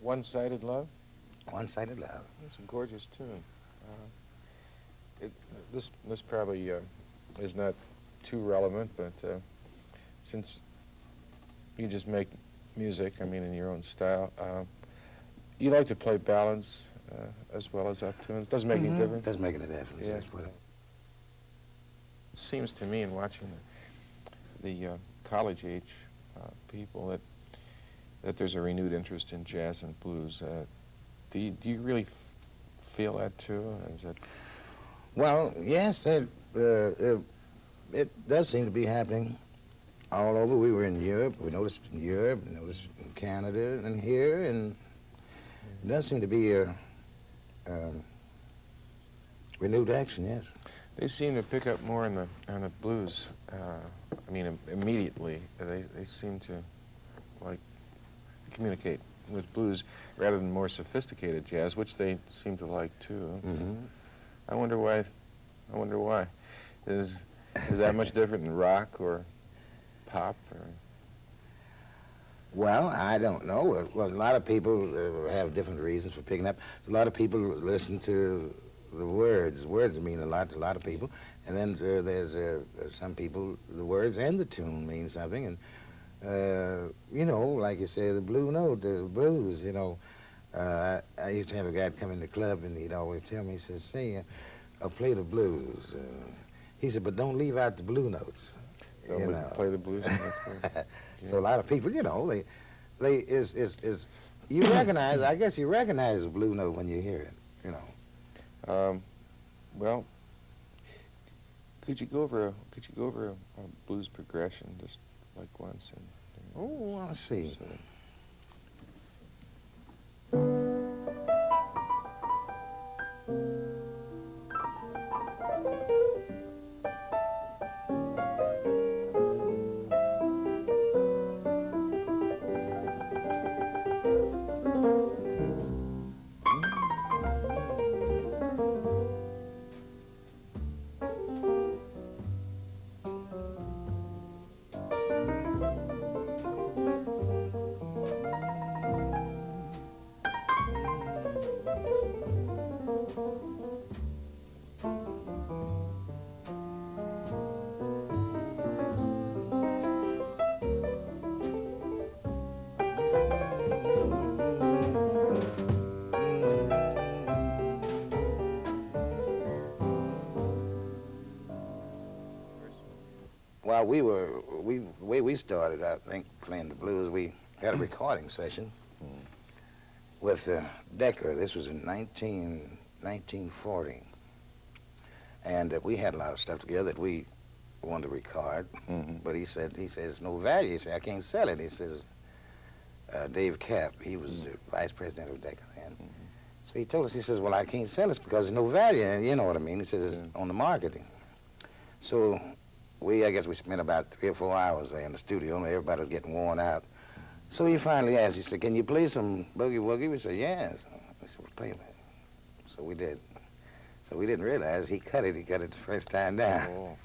One-Sided Love? One-Sided Love. It's a gorgeous tune. This probably is not too relevant, but since you just make music, I mean, in your own style, you like to play ballads as well as up tunes. Doesn't make any difference. Doesn't make any difference. Yeah. Yes, It seems to me, in watching the college-age people, that there's a renewed interest in jazz and blues. Do you really feel that too? Is it? Well, yes, it does seem to be happening all over. We were in Europe. We noticed in Europe, we noticed in Canada, and here, and it does seem to be a renewed action. Yes. They seem to pick up more on the blues. I mean, immediately they seem to like communicate with blues rather than more sophisticated jazz, which they seem to like too. Mm-hmm. I wonder why. Is that much different than rock or pop? Or? Well, I don't know. Well, a lot of people have different reasons for picking up. A lot of people listen to the words. Words mean a lot to a lot of people. And then there's some people, the words and the tune mean something. And, you know, like you say, the blue note, the blues, you know. I used to have a guy come in the club, and he'd always tell me, he says, say, I'll play the blues. He said, but don't leave out the blue notes. Don't you we know. play the blues? So a lot of people, you know, you recognize, I guess you recognize the blue note when you hear it, you know. Well, could you go over a blues progression just like once? Oh, let's see. So, Well, the way we started, I think, playing the blues, we had a recording session with Decker. This was in 1940. And we had a lot of stuff together that we wanted to record. But he says, no value. He said, I can't sell it. He says, Dave Kapp, he was the vice president of Decca then. So he told us, he says, well, I can't sell this because there's no value. And you know what I mean? He says, it's on the marketing. So I guess we spent about 3 or 4 hours there in the studio, and everybody was getting worn out. So he finally asked, he said, can you play some boogie woogie? We said, yes. We said, well, play it. So we did. So we didn't realize he cut it the first time down. Oh.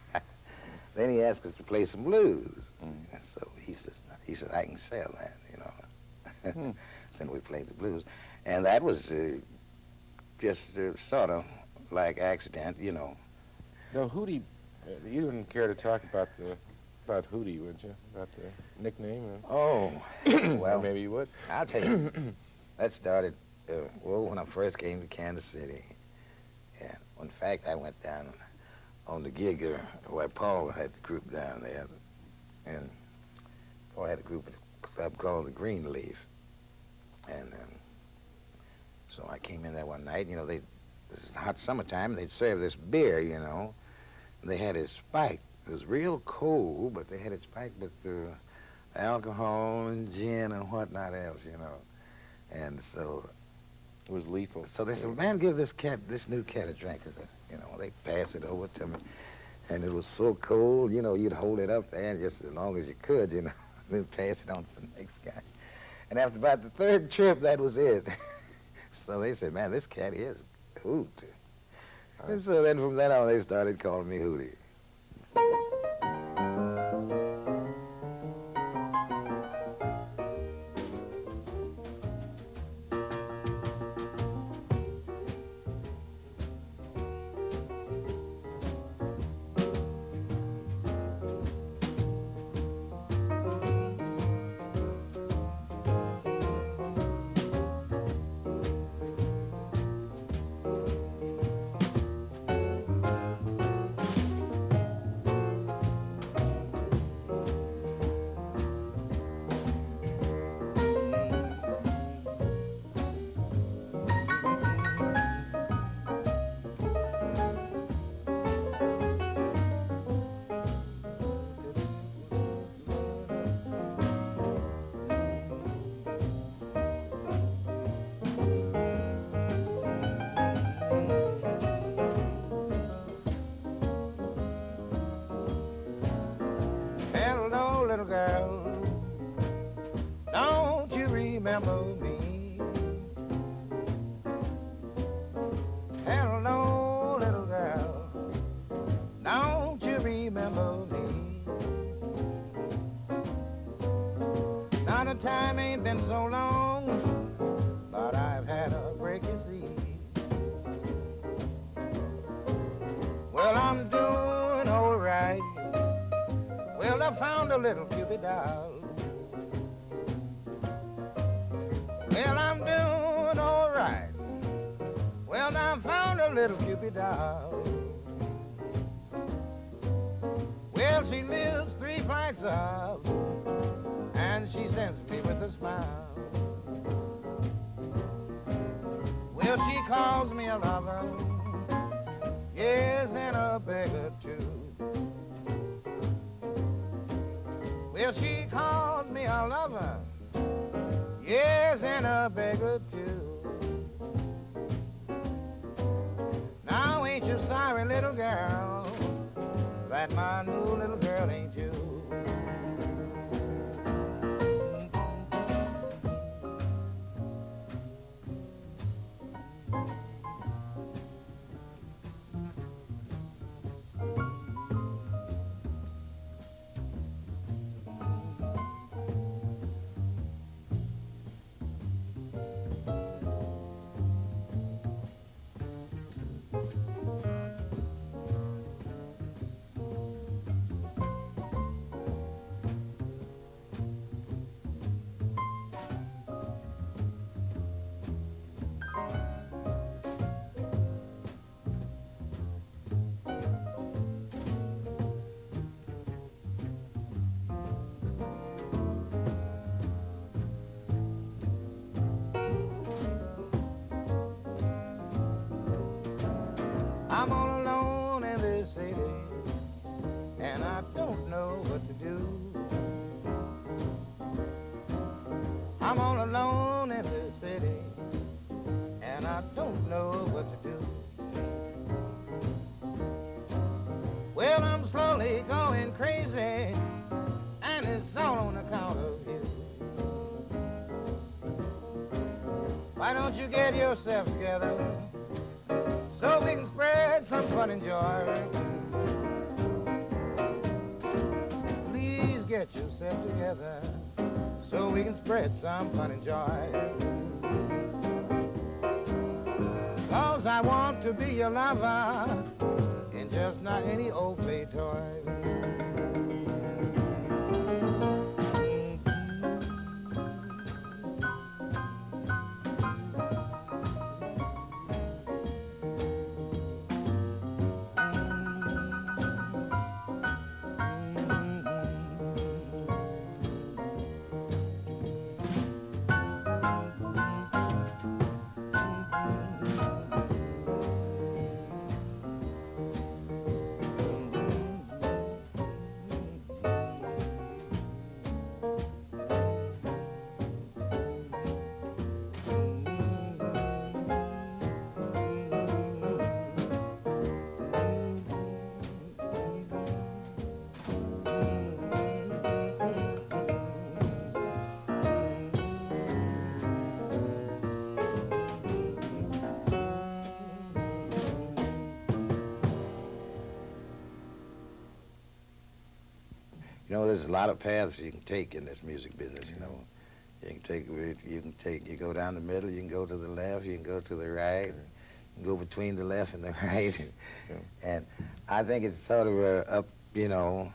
Then he asked us to play some blues. So he says, I can sell that, you know. So we played the blues. And that was just sort of like accident, you know. Now, Hootie, you wouldn't care to talk about Hootie, would you? About the nickname? Oh, well, maybe you would. I'll tell you. That started, when I first came to Kansas City. And in fact, I went down on the gig where Paul had the group down there. And Paul had a group called the Greenleaf. And so I came in there one night, you know, this is hot summertime, they'd serve this beer, you know. And they had it spiked. It was real cold, but they had it spiked with alcohol and gin and whatnot else, you know. And so It was lethal. So they said, man, give this new cat a drink. You know, they passed it over to me. And it was so cold, you know, you'd hold it up there just as long as you could, you know, then pass it on to the next guy. And after about the 3rd trip, that was it. So they said, man, this cat is hoot. And so then from then on, they started calling me Hootie. the time ain't been so long, but I've had a break, you see. Well, I'm doing all right. Well, I found a little Cupid doll. Well, I'm doing all right. Well, I found a little Cupid doll. Well, she lives 3 flights up, and she sends me with a smile. Well, she calls me a lover, yes, and a beggar too. Well, she calls me a lover, yes, and a beggar too. Now ain't you sorry, little girl, that my new little girl ain't you? I'm all alone in this city, and I don't know what to do. I'm all alone in this city, and I don't know what to do. Well, I'm slowly going crazy, and it's all on account of you. Why don't you get yourself together so we can spread some fun and joy? Please get yourself together so we can spread some fun and joy. 'Cause I want to be your lover and just not any old play toy. You know, there's a lot of paths you can take in this music business, you know. You go down the middle, you can go to the left, you can go to the right, you can go between the left and the right. And I think it's sort of up, you know,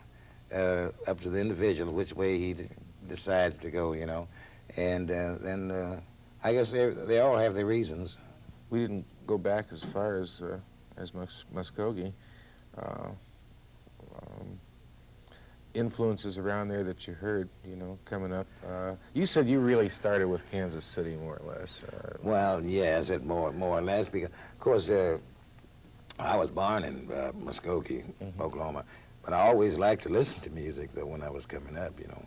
up to the individual which way he decides to go, you know. And then I guess they all have their reasons. We didn't go back as far as Muskogee. Influences around there that you heard, you know, coming up. You said you really started with Kansas City, more or less. Well, yes, more or less, because, of course, I was born in Muskogee, Oklahoma, but I always liked to listen to music, though, when I was coming up, you know.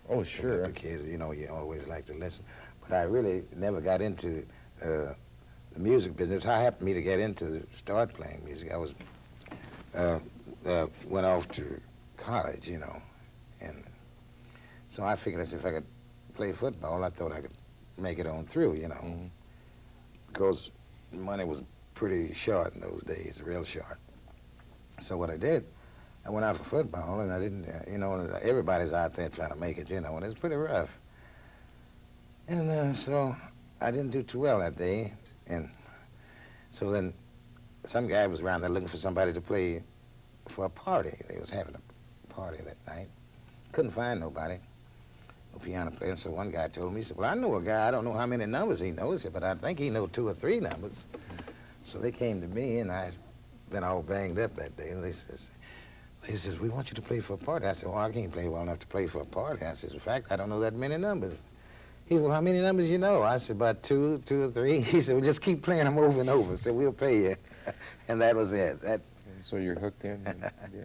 Oh, sure. As a kid, you know, you always like to listen. But I really never got into the music business. How happened me to get into start playing music? I was went off to college, you know, and so I figured if I could play football, I thought I could make it on through, you know, because money was pretty short in those days, real short. So what I did, I went out for football, and I didn't, you know, everybody's out there trying to make it, you know, and it's pretty rough. And so I didn't do too well that day. And so then some guy was around there looking for somebody to play for a party. They was having a party that night. Couldn't find nobody, no piano player. So one guy told me, he said, well, I know a guy, I don't know how many numbers he knows, but I think he knows 2 or 3 numbers. So they came to me, and I'd been all banged up that day. And they says, we want you to play for a party. I said, well, I can't play well enough to play for a party. I said, in fact, I don't know that many numbers. He said, well, how many numbers you know? I said, about 2 or 3. He said, well, just keep playing them over and over. So we'll pay you. And that was it. So you're hooked in? Yeah.